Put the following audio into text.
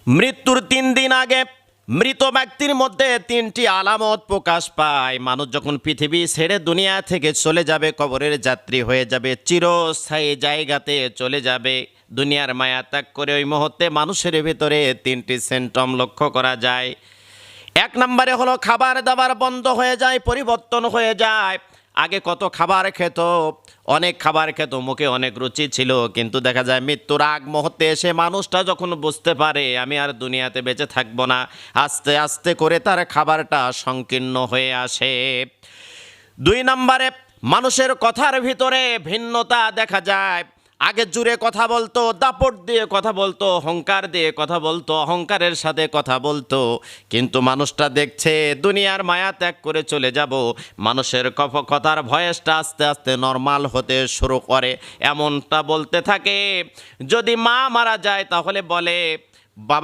মৃত্যুর 3 দিন আগে মৃত ব্যক্তির মধ্যে 3টি আলামত প্রকাশ পায়। মানুষ যখন পৃথিবী ছেড়ে দুনিয়া থেকে চলে যাবে, কবরের যাত্রী হয়ে যাবে, চিরস্থায়ী জায়গাতে চলে যাবে, দুনিয়ার মায়া ত্যাগ করে, ওই মুহূর্তে মানুষের ভিতরে 3টি সিমটম লক্ষ্য করা যায়। 1 নম্বরে হলো খাবার দাবার বন্ধ হয়ে যায়, পরিবর্তন হয়ে যায়। আগে কত খাবার খেত, অনেক খাবার খেত, মুখে অনেক রুচি ছিল, কিন্তু দেখা যায় মৃত্যুর আগ মুহূর্তে এসে মানুষটা যখন বুঝতে পারে আমি আর দুনিয়াতে বেঁচে থাকবো না, আস্তে আস্তে করে তার খাবারটা সংকীর্ণ হয়ে আসে। 2 নম্বরে মানুষের কথার ভিতরে ভিন্নতা দেখা যায়। আগে জুড়ে কথা বলতো, দাপট দিয়ে কথা বলতো, অহংকার দিয়ে কথা বলতো, অহংকারের সাথে কথা বলতো, কিন্তু মানুষটা দেখছে দুনিয়ার মায়া ত্যাগ করে চলে যাব, মানুষের কথার ভয়েসটা আস্তে আস্তে নর্মাল হতে শুরু করে, এমনটা বলতে থাকে। যদি মা মারা যায় তাহলে বলে বাবা